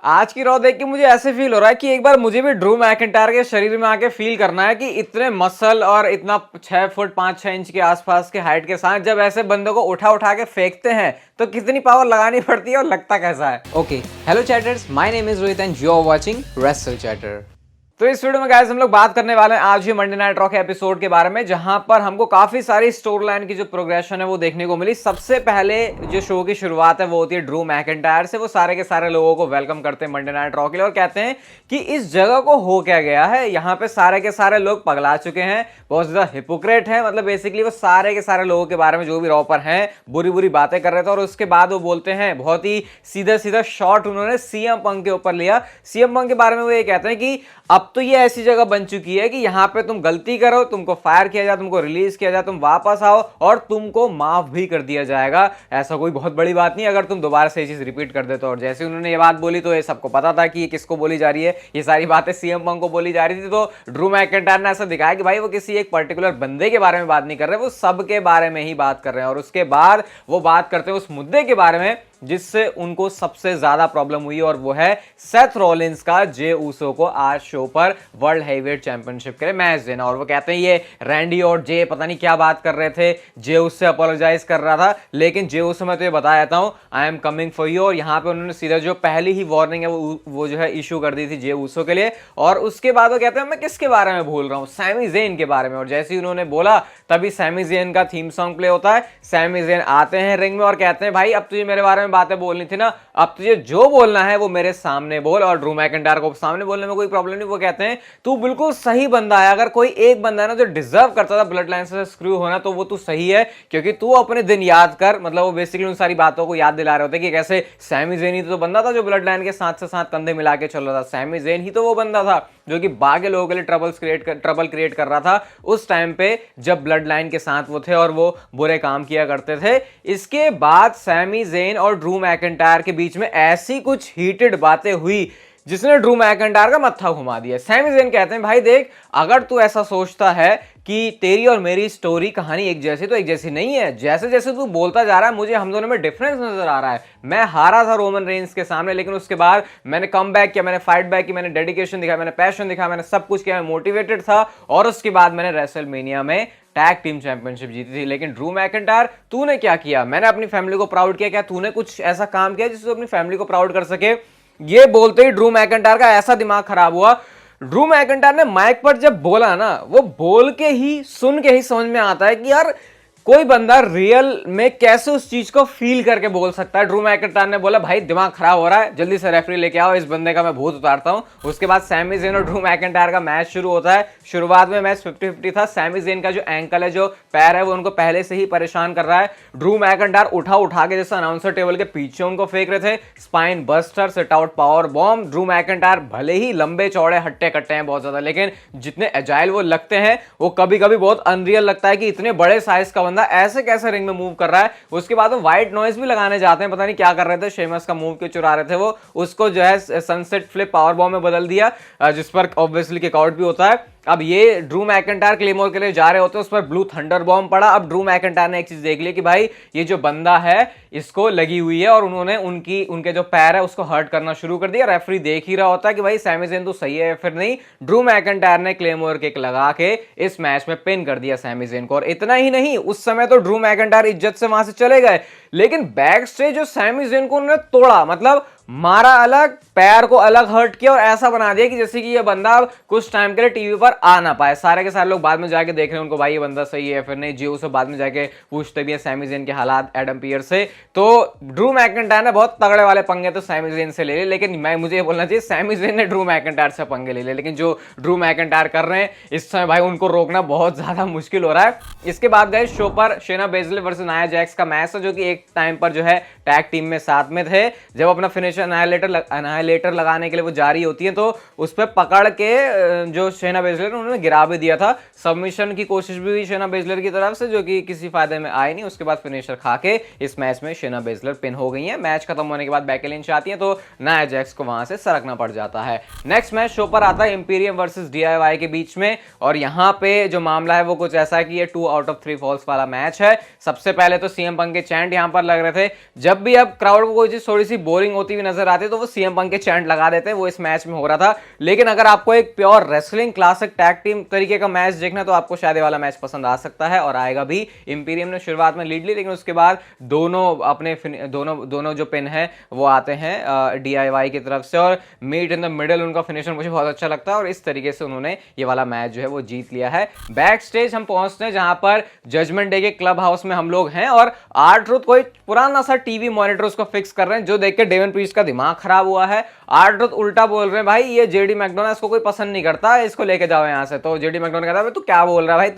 आज की रॉ देख के मुझे ऐसे फील हो रहा है कि एक बार मुझे भी ड्रू मैकिंटायर के शरीर में आके फील करना है कि इतने मसल और इतना 6 फुट 5-6 इंच के आसपास के हाइट के साथ जब ऐसे बंदों को उठा उठा के फेंकते हैं तो कितनी पावर लगानी पड़ती है और लगता कैसा है। Okay, hello chatters, my name is Rohit and you are watching Wrestle Chatter. तो इस वीडियो में गाइस हम लोग बात करने वाले हैं आज ही मंडे नाइट रॉ के एपिसोड के बारे में, जहां पर हमको काफी सारी स्टोरी लाइन की जो प्रोग्रेशन है वो देखने को मिली। सबसे पहले जो शो की शुरुआत है वो होती है ड्रू मैकिंटायर से। वो सारे के सारे लोगों को वेलकम करते हैं मंडे नाइट रॉ के लिए और कहते हैं कि इस जगह को हो क्या गया है, यहाँ पे सारे के सारे लोग पगला चुके हैं, बहुत ज्यादा हिपोक्रेट है। मतलब बेसिकली वो सारे के सारे लोगों के बारे में जो भी रॉ पर हैं बुरी बुरी बातें कर रहे थे। और उसके बाद वो बोलते हैं, बहुत ही सीधा सीधा शॉट उन्होंने सीएम पंक के ऊपर लिया। सीएम पंक के बारे में वो ये कहते हैं कि अब तो ये ऐसी जगह बन चुकी है कि यहां पे तुम गलती करो, तुमको फायर किया जाए, तुमको रिलीज किया जाए, तुम वापस आओ और तुमको माफ भी कर दिया जाएगा। ऐसा कोई बहुत बड़ी बात नहीं अगर तुम दोबारा से ये चीज रिपीट कर देते हो। और जैसे उन्होंने ये बात बोली तो ये सबको पता था कि ये किसको बोली जा रही है। ये सारी बातें सीएम पंक को बोली जा रही थी। तो ड्रू मैकिंटायर ने ऐसा दिखाया कि भाई वो किसी एक पर्टिकुलर बंदे के बारे में बात नहीं कर रहे, वो सबके बारे में ही बात कर रहे हैं। और उसके बाद वो बात करते हैं उस मुद्दे के बारे में जिससे उनको सबसे ज्यादा प्रॉब्लम हुई, और वो है सेथ रॉलिंस का जे ऊसो को आज शो पर वर्ल्ड हेवीवेट चैंपियनशिप के लिए मैच देना। और वो कहते हैं ये रैंडी और जे पता नहीं क्या बात कर रहे थे, जे उससे अपोलोजाइज कर रहा था, लेकिन जे ऊसो मैं तो ये बता देता हूं I am coming for you. और यहाँ पे उन्होंने सीधा जो पहली ही वार्निंग है वो जो है इशू कर दी थी जे ऊसो के लिए। और उसके बाद वो कहते हैं मैं किसके बारे में भूल रहा हूँ, सैमी ज़ेन के बारे में। और जैसे ही उन्होंने बोला तभी सैमी ज़ेन का थीम सॉन्ग प्ले होता है। सैमी ज़ेन आते हैं रिंग में और कहते हैं भाई अब तुझे मेरे बारे में बातें बोलनी थी ना, अब तुझे जो बोलना है वो मेरे सामने बोल। और ड्रू मैकिंटायर को सामने बोलने में कोई प्रॉब्लम नहीं। वो कहते हैं तू बिल्कुल सही बंदा है, अगर कोई एक बंदा है ना जो डिजर्व करता था ब्लड लाइन से स्क्रू होना तो वो तू सही है, क्योंकि तू अपने दिन याद कर। मतलब वो बेसिकली उन सारी बातों को याद दिला रहे होते कि कैसे सैमी ज़ेन ही तो बंदा था जो ब्लड लाइन के साथ से साथ कंधे मिला के चल रहा था। सैमी ज़ेन ही तो वो बंदा था जो कि बाकी लोगों के लिए ट्रबल क्रिएट कर रहा था उस टाइम पे जब ब्लड लाइन के साथ वो थे और वो बुरे काम किया करते थे। इसके बाद सैमी ज़ेन और ड्रू मैकिंटायर के बीच में ऐसी कुछ हीटेड बातें हुई जिसने ड्रू मैकिंटायर का मत्था घुमा दिया। सैमी ज़ेन कहते हैं भाई देख, अगर तू ऐसा सोचता है कि तेरी और मेरी स्टोरी कहानी एक जैसी, तो एक जैसी नहीं है। जैसे जैसे तू बोलता जा रहा है मुझे हम दोनों में डिफरेंस नजर आ रहा है। मैं हारा था रोमन रेंस के सामने, लेकिन उसके बाद मैंने कम बैक किया, मैंने फाइट बैक की, मैंने डेडिकेशन दिखाया, मैंने पैशन दिखाया, मैंने सब कुछ किया, मैं मोटिवेटेड था। और उसके बाद मैंने रेसलमेनिया में टैग टीम चैंपियनशिप जीती थी। लेकिन ड्रू मैकिंटायर तूने क्या किया? मैंने अपनी फैमिली को प्राउड किया, क्या तूने कुछ ऐसा काम किया जिससे अपनी फैमिली को प्राउड कर सके? ये बोलते ही ड्रू मैकिंटायर का ऐसा दिमाग खराब हुआ। ड्रू मैकिंटायर ने माइक पर जब बोला ना, वो बोल के ही सुन के ही समझ में आता है कि यार कोई बंदा रियल में कैसे उस चीज को फील करके बोल सकता है। ड्रू मैकिंटायर ने बोला भाई दिमाग खराब हो रहा है, जल्दी से रेफरी लेके आओ, इस बंदे का मैं भूत उतारता हूं। उसके बाद सैमी ज़ेन और ड्रू मैकिंटायर का मैच शुरू होता है। शुरुआत में मैच 50-50 था। सैमी ज़ेन का जो एंकल है, जो पैर है, वो उनको पहले से ही परेशान कर रहा है। ड्रू मैकिंटायर उठा के जैसे अनाउंसर टेबल के पीछे उनको फेंक रहे थे, spine buster, sit out power bomb. Drew McIntyre भले ही लंबे चौड़े हट्टे कट्टे हैं बहुत ज्यादा, लेकिन जितने एजाइल वो लगते हैं वो कभी कभी बहुत अनरियल लगता है कि इतने बड़े साइज का बंदा ऐसे कैसे रिंग में मूव कर रहा है। उसके बाद वो व्हाइट नॉइज भी लगाने जाते हैं, पता नहीं क्या कर रहे थे, शेमस का मूव क्यों चुरा रहे थे वो, उसको जो है सनसेट फ्लिप पावर बॉम्ब में बदल दिया, जिस पर ऑब्वियसली किकआउट भी होता है। अब ये ड्रू मैकिंटायर क्लेमोर के लिए जा रहे होते हैं, उस पर ब्लू थंडर बॉम्ब पड़ा। अब ड्रू मैकिंटायर ने एक चीज देख ली कि भाई ये जो बंदा है इसको लगी हुई है, और उन्होंने उनके जो पैर है उसको हर्ट करना शुरू कर दिया। रेफरी देख ही रहा होता है कि भाई सैमी ज़ेन तो सही है फिर नहीं। ड्रू मैकिंटायर ने क्लेमोर किक लगा के इस मैच में पिन कर दिया सैमी ज़ेन को। और इतना ही नहीं, उस समय तो ड्रू मैकिंटायर इज्जत से वहां से चले गए, लेकिन बैक स्टेज जो सैमी ज़ेन को उन्होंने तोड़ा, मतलब मारा अलग, पैर को अलग हर्ट किया और ऐसा बना दिया कि जैसे कि ये बंदा कुछ टाइम के लिए टीवी पर आ ना पाए। सारे के सारे लोग बाद में जाके देख रहे हैं उनको, भाई ये बंदा सही है फिर नहीं। जियो से बाद में जाके पूछते भी है सैमी ज़ेन के हालात एडम पियर्स से। तो ड्रू मैकिंटायर ने बहुत तगड़े वाले पंगे तो सैमी ज़ेन से ले लिए, लेकिन मुझे ये बोलना चाहिए सैमी ज़ेन ने ड्रू मैकिंटायर से पंगे ले लिए। लेकिन जो ड्रू मैकिंटायर कर रहे हैं इस समय भाई उनको रोकना बहुत ज्यादा मुश्किल हो रहा है। इसके बाद गए शो पर शेना बेज़लेर वर्सेस नाया जैक्स का मैच था, जो कि एक टाइम पर जो है टैग टीम में साथ में थे। जब अपना फिनिशर अनाइलेटर लगाने के लिए वो जारी होती है तो उस पर पकड़ के जो शेना बेज़लेर उन्होंने गिरा भी दिया था। सबमिशन की कोशिश भी हुई शेना बेज़लेर की तरफ से, जो कि किसी फायदे में आई नहीं। उसके बाद फिनिशर खा के इस मैच में शेना बेज़लेर पिन हो गई है। मैच खत्म होने के बाद बेकी लिंच आती है तो नाया जैक्स को वहां से सरकना पड़ जाता है। नेक्स्ट मैच शो पर आता है इंपीरियम वर्सेस DIY के बीच में, और यहाँ पे जो मामला है वो कुछ ऐसा है कि ये 2 आउट ऑफ 3 फॉल्स वाला मैच है। सबसे पहले तो सीएम पंक के चैंट यहाँ पर लग रहे थे। जब भी अब क्राउड को कोई चीज थोड़ी सी बोरिंग होती हुई नजर आती है तो वो सीएम पंक के चैंट लगा देते हैं, वो इस मैच में हो रहा था। लेकिन अगर आपको एक pure wrestling classic tag team तरीके का मैच देखना तो आपको शायद ये वाला मैच पसंद आ सकता है और आएगा भी। इंपीरियम ने शुरुआत में लीड ली, लेकिन उसके बाद दोनों जो पिन है वो आते हैं DIY की तरफ से, और मीट इन द मिडल उनका फिनिशर मुझे बहुत अच्छा लगता है, और इस तरीके से उन्होंने ये वाला मैच जो है वो जीत लिया है। बैक स्टेज हम पहुंचते हैं जहां पर जजमेंट डे के क्लब हाउस में हम लोग हैं, और R-Truth कोई पुराना सा टीवी मॉनिटर उसको फिक्स कर रहे हैं, जो देख के डेवन प्रीस्ट का दिमाग खराब हुआ है। R-Truth उल्टा बोल रहे हैं, भाई ये जेडी मैकडोनाल्ड इसको कोई पसंद नहीं करता, इसको लेके जाओ यहां से। तो जेडी मैकडोनाल्ड कहता है तू क्या बोल रहा है भाई,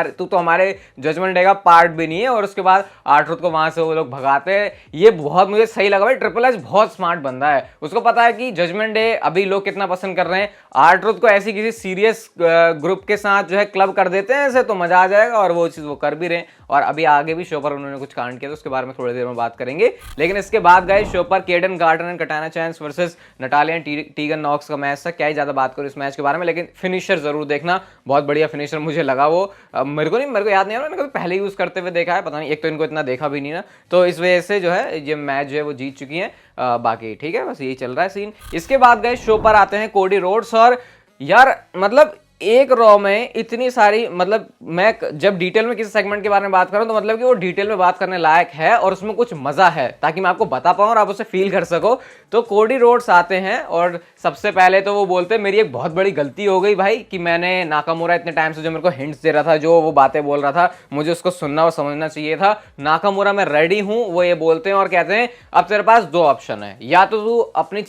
तू तो हमारे जजमेंट डे का पार्ट भी नहीं है। और उसके बाद R-Truth को वहां से वो लोग भगाते हैं। ये बहुत मुझे सही लगा भाई, ट्रिपल एच बहुत स्मार्ट बंदा है, उसको पता है कि जजमेंट डे अभी लोग कितना पसंद कर रहे हैं। R-Truth को ऐसी किसी सीरियस ग्रुप के साथ जो है क्लब कर देते हैं ऐसे, तो मजा आ जाएगा, और वो चीज वो कर भी रहे हैं। और अभी आगे भी शो पर उन्होंने कुछ कांड किया तो उसके बारे में थोड़ी देर में बात करेंगे। लेकिन इसके बाद गए शो पर केडन गार्टन एंड कटाना chance versus Natalia Teagan Knox का मैच था। क्या ही ज्यादा बात करूं इस मैच के बारे में, लेकिन फिनिशर जरूर देखना, बहुत बढ़िया फिनिशर मुझे लगा वो। मेरे को याद नहीं है, मैंने कभी पहले यूज करते हुए देखा है, पता नहीं, एक तो इनको इतना देखा भी नहीं ना, तो इस वजह से जो है ये मैच जो है वो जीत चुकी है। बाकी ठीक है, बस यही चल रहा है सीन। इसके बाद गए शो पर आते हैं कोडी रोड्स, और यार मतलब एक रॉ में इतनी सारी, मतलब मैं जब डिटेल में किसी सेगमेंट के बारे में बात करूं तो मतलब कि वो डिटेल में बात करने लायक है और उसमें कुछ मजा है, ताकि मैं आपको बता पाऊं और आप उसे फील कर सको। तो कोडी रोड्स आते हैं और सबसे पहले तो वो बोलते हैं मेरी एक बहुत बड़ी गलती हो गई भाई, कि मैंने नाकामुरा इतने टाइम से जो मेरे को हिंट्स दे रहा था, जो वो बातें बोल रहा था, मुझे उसको सुनना और समझना चाहिए था। नाकामुरा मैं रेडी हूं, वो ये बोलते हैं और कहते हैं अब तेरे पास दो ऑप्शन है, या तो तू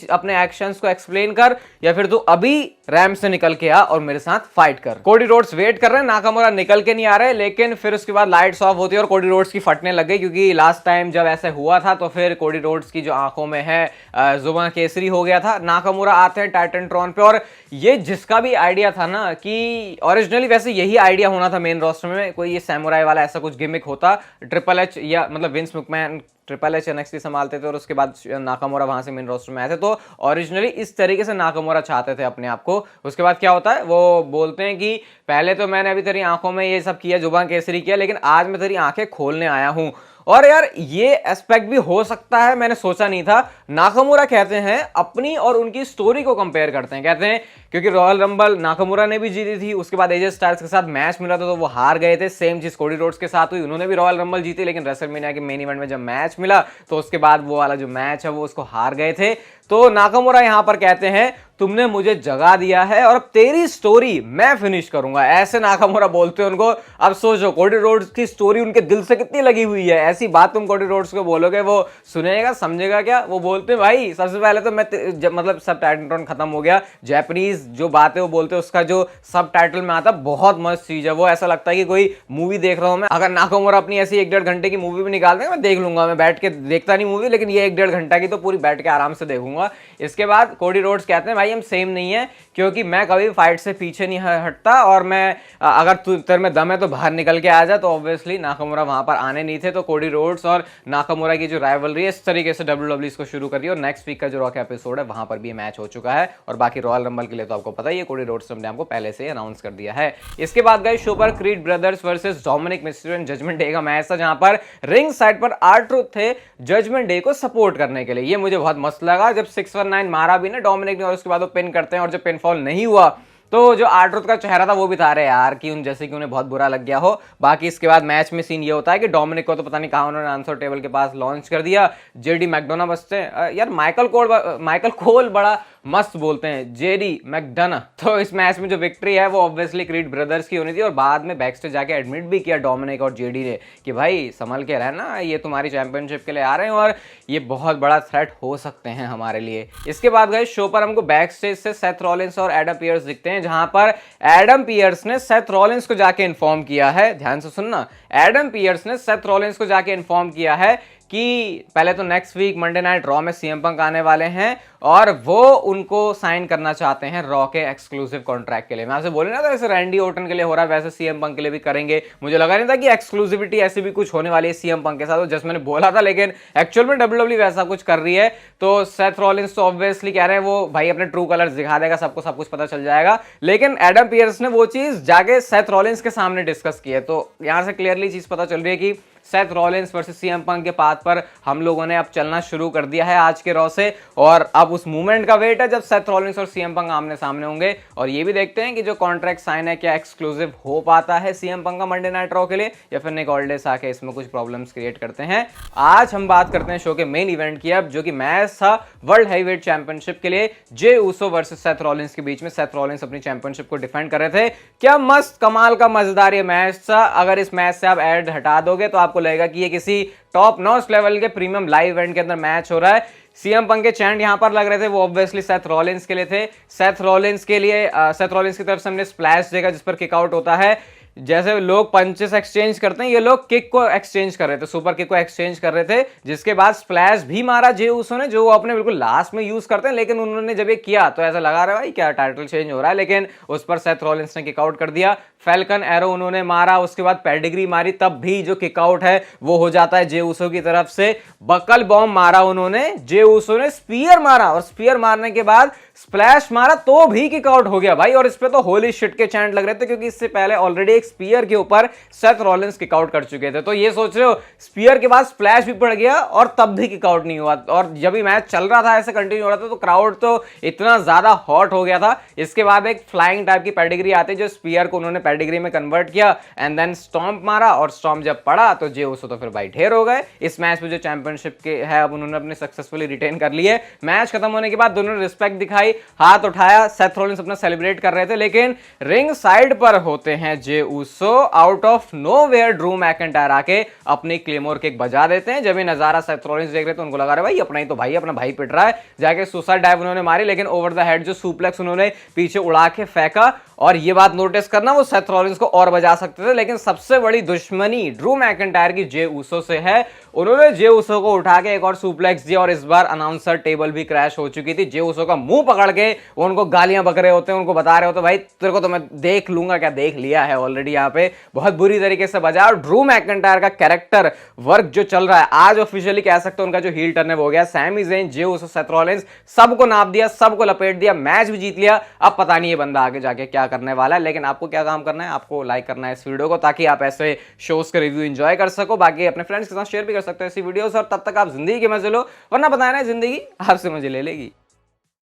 अपने एक्शंस को एक्सप्लेन कर, या फिर तू अभी रैम से निकल के आ और मेरे साथ फाइट कर। कोडी रोड्स वेट कर रहे हैं, नाकामुरा निकल के नहीं आ रहे, लेकिन फिर उसके बाद लाइट्स ऑफ होती है और कोडी रोड्स की फटने लग गई, क्योंकि लास्ट टाइम जब ऐसे हुआ था तो फिर कोडी रोड्स की जो आंखों में है जुबान केसरी हो गया था। नाकामुरा आते हैं टाइटनट्रॉन पे, और ये जिसका भी आइडिया था ना, कि ओरिजिनली वैसे यही आइडिया होना था मेन रोस्टर में, कोई ये सैमुराई वाला ऐसा कुछ गिमिक होता, ट्रिपल एच या मतलब Vince McMahon triple H NXT संभालते थे और उसके बाद नाकामुरा वहां से मेन रोस्टर में आए थे। तो ओरिजिनली इस तरीके से नाकामुरा चाहते थे अपने आप को। उसके बाद क्या होता है, वो बोलते हैं कि पहले तो मैंने अभी तेरी आंखों में ये सब किया, जुबान केसरी किया, लेकिन आज मैं तेरी आंखें खोलने आया हूं। और यार ये एस्पेक्ट भी हो सकता है, मैंने सोचा नहीं था। नाकामुरा कहते हैं अपनी और उनकी स्टोरी को कंपेयर करते हैं, कहते हैं क्योंकि रॉयल रंबल नाकामुरा ने भी जीती थी, उसके बाद एजे स्टाइल्स के साथ मैच मिला था तो वो हार गए थे। सेम चीज कोडी रोड्स के साथ हुई, उन्होंने भी रॉयल रंबल जीती, लेकिन रेसलमेनिया के मेन इवेंट में जब मैच मिला तो उसके बाद वो वाला जो मैच है वो उसको हार गए थे। तो नाकामुरा यहां पर कहते हैं तुमने मुझे जगा दिया है और अब तेरी स्टोरी मैं फिनिश करूंगा, ऐसे नाकामुरा बोलते हैं उनको। अब सोचो कोडी रोड्स की स्टोरी उनके दिल से कितनी लगी हुई है, ऐसी बात तुम कोडी रोड्स को बोलोगे, वो सुनेगा समझेगा क्या? वो बोलते हैं भाई सबसे पहले तो मैं मतलब सब टाइटन खत्म हो गया, जापानीज जो बात है वो बोलते हैं, उसका जो सब टाइटल में आता बहुत मस्त चीज है, वो ऐसा लगता है कि कोई मूवी देख रहा हूं मैं। अगर नाकामुरा अपनी ऐसी 1-1.5 घंटे की मूवी भी निकाल देंगे मैं देख लूंगा, मैं बैठ के देखता नहीं मूवी, लेकिन ये 1-1.5 घंटा की तो पूरी बैठ के आराम से देखूंगा। इसके बाद कोडी रोड्स कहते हैं भाई हम सेम नहीं है, क्योंकि मैं कभी फाइट से पीछे नहीं हटता, और मैं अगर तेरे में दम है तो बाहर निकल के आ जा। तो ऑब्वियसली नाकामुरा वहां पर आने नहीं थे, तो कोडी रोड्स और नाकामुरा की जो राइवलरी है इस तरीके से WWE इसको शुरू कर रही है। और नेक्स्ट वीक का जो रॉक एपिसोड है वहां पर भी मैच हो चुका है, और बाकी रॉयल रंबल के लिए तो आपको पता ही है कोडी रोड्स ने आपको पहले से अनाउंस कर दिया है। इसके बाद गए शो पर Creed brothers versus Dominik Mysterio and Judgment Day का मैच था, जहां पर रिंग साइड पर R-Truth थे जजमेंट डे को सपोर्ट करने के लिए। ये मुझे बहुत मस्त लगा, जब 619 मारा भी ना डोमिनिक ने और उसके बाद वो पिन करते हैं, और जब पिन फॉल नहीं हुआ तो जो R-Truth का चेहरा था वो भी था, अरे यार कि उन जैसे कि उन्हें बहुत बुरा लग गया हो। बाकी इसके बाद मैच में सीन ये होता है कि डोमिनिक को तो पता नहीं कहां उन्होंने आंसर टेबल के पास लॉन्च कर दिया, जेडी मैकडोना बसते हैं यार, माइकल कोल बड़ा मस्त बोलते हैं, जेडी मैकडोना। तो इस मैच में जो विक्ट्री है वो ऑब्वियसली क्रीड ब्रदर्स की होनी थी, और बाद में बैकस्टेज जाके एडमिट भी किया डोमिनिक और जेडी ने कि भाई संभल के रहना, ये तुम्हारी चैंपियनशिप के लिए आ रहे हैं और ये बहुत बड़ा थ्रेट हो सकते हैं हमारे लिए। इसके बाद गए शो पर हमको बैकस्टेज से सेथ रॉलिंस और एडम पियर्स दिखते हैं, जहां पर एडम पियर्स ने सेथ रॉलिंस को जाके इन्फॉर्म किया है, ध्यान से सुनना, एडम पियर्स ने सेथ रॉलिंस को जाके इन्फॉर्म किया है कि पहले तो next week Monday Night Raw में सीएम पंक आने वाले हैं और वो उनको साइन करना चाहते हैं रॉ के एक्सक्लूसिव कॉन्ट्रैक्ट के लिए। मैं आपसे बोले ना था जैसे रैंडी ओटन के लिए हो रहा है वैसे सीएम पंक के लिए भी करेंगे। मुझे लगा नहीं था कि एक्सक्लूसिविटी ऐसी भी कुछ होने वाली है सीएम पंक के साथ, तो जस्ट मैंने बोला था, लेकिन एक्चुअल में WWE वैसा कुछ कर रही है। तो सेथ रॉलिंस तो ऑब्वियसली कह रहे हैं वो भाई अपने ट्रू कलर्स दिखा देगा, सबको सब कुछ पता चल जाएगा, लेकिन एडम पियर्स ने वो चीज जाके सेथ रॉलिंस के सामने डिस्कस की है। तो यहां से क्लियरली चीज पता चल रही है कि Seth Rollins versus CM Punk के पाथ पर हम लोगों ने अब चलना शुरू कर दिया है आज के रॉ से, और अब उस मूवमेंट का वेट है जब सेथ रॉलिंस और सीएम पंक आमने सामने होंगे। और ये भी देखते हैं कि जो कॉन्ट्रैक्ट साइन है क्या एक्सक्लूसिव हो पाता है सीएम पंक का मंडे नाइट रॉ के लिए, या फिर निक ऑल्डेस आके इसमें कुछ प्रॉब्लम्स क्रिएट करते हैं। आज हम बात करते हैं शो के मेन इवेंट की, अब जो कि मैच था वर्ल्ड हैवीवेट चैंपियनशिप के लिए Jey Uso versus Seth Rollins के बीच में। सेथ रॉलिंस अपनी चैंपियनशिप को डिफेंड कर रहे थे। क्या मस्त कमाल का मजेदार ये मैच था। अगर इस मैच से आप एड हटा दोगे तो आपको लगेगा कि ये किसी टॉप नॉच लेवल के प्रीमियम लाइव इवेंट के अंदर मैच हो रहा है। सीएम पंक के चैंट यहां पर लग रहे थे, वो ऑब्वियसली सेथ रॉलिंस के लिए थे। सेथ रॉलिंस की तरफ से हमने स्प्लैश देखा जिस पर किक आउट होता है। जैसे लोग पंचेस एक्सचेंज करते हैं, ये लोग किक को एक्सचेंज कर रहे थे, सुपर किक को एक्सचेंज कर रहे थे, जिसके बाद स्प्लैश भी मारा जे ऊसो ने, जो वो अपने बिल्कुल लास्ट में यूज करते हैं। लेकिन उन्होंने जब ये किया तो ऐसा लगा रहा है भाई क्या टाइटल चेंज हो रहा है, लेकिन उस पर सेथ रॉलिंस ने किक आउट कर दिया। फैल्कन एरो उन्होंने मारा, उसके बाद पेडिग्री मारी, तब भी जो किक आउट है वो हो जाता है जे ऊसो की तरफ से। बकल बॉम्ब मारा उन्होंने, जे ऊसो ने स्पीयर मारा, और स्पीयर मारने के बाद स्प्लैश मारा तो भी किक आउट हो गया भाई। और इस पे तो होली शिट के चैंट लग रहे थे, क्योंकि इससे पहले ऑलरेडी एक स्पीयर के ऊपर सेथ रॉलिंस किक आउट कर चुके थे। तो ये सोच रहे हो स्पीयर के बाद स्प्लैश भी पड़ गया और तब भी किक आउट नहीं हुआ। और जब भी मैच चल रहा था ऐसे कंटिन्यू हो रहा था तो क्राउड तो इतना ज्यादा हॉट हो गया था। इसके बाद एक फ्लाइंग टाइप की पेडिग्री आती है, जो स्पीयर को उन्होंने पेडिग्री में कन्वर्ट किया, एंड देन स्टॉम्प मारा, और स्टॉम्प जब पड़ा तो जे ऊसो तो फिर भाई ढेर हो गए। इस मैच में जो चैंपियनशिप के है अब उन्होंने अपने सक्सेसफुली रिटेन कर लिए। मैच खत्म होने के बाद दोनों ने रिस्पेक्ट दिखाई, हाथ उठाया, सेथ रॉलिंस अपना सेलिब्रेट कर रहे थे। लेकिन रिंग साइड पर होते हैं Jey Uso, out of nowhere Drew McIntyre आके अपनी क्लेमोर किक बजा देते हैं। जब ये नजारा सेथ रॉलिंस देख रहे थे उनको लगा रहा भाई अपना ही तो भाई, अपना भाई पिट रहा है। जाके सुसाइड डाइव उन्होंने मारी, लेकिन ओवर द हेड जो सुप्लेक्स उन्होंने पीछे उड़ा के फेंका। और ये बात नोटिस करना, वो सेथ रॉलिंस को और बजा सकते थे, लेकिन सबसे बड़ी दुश्मनी ड्रू मैकिंटायर की जे ऊसो से है। उन्होंने जे ऊसो को उठा के एक और सुप्लेक्स दिया, और इस बार अनाउंसर टेबल भी क्रैश हो चुकी थी। जे ऊसो का मुंह पकड़ के उनको गालियां बक रहे होते हैं, उनको बता रहे होते भाई तेरे को तो मैं देख लूंगा, क्या देख लिया है ऑलरेडी। यहाँ पे बहुत बुरी तरीके से बजा। और ड्रू मैकिंटायर का कैरेक्टर वर्क जो चल रहा है आज ऑफिशियली कह सकते हैं, उनका जो हील टर्न हो गया। Sami Zayn, Jey Uso, Seth Rollins सबको नाप दिया, सबको लपेट दिया, मैच भी जीत लिया। अब पता नहीं ये बंदा आगे जाके क्या करने वाला है, लेकिन आपको क्या काम करना है, आपको लाइक करना है इस वीडियो को, ताकि आप ऐसे शोज के रिव्यू एंजॉय कर सको। बाकी अपने फ्रेंड्स के साथ शेयर भी कर सकते हो ऐसी वीडियोस, और तब तक आप जिंदगी के मजे लो, वरना बताया ना जिंदगी आपसे मजे ले लेगी।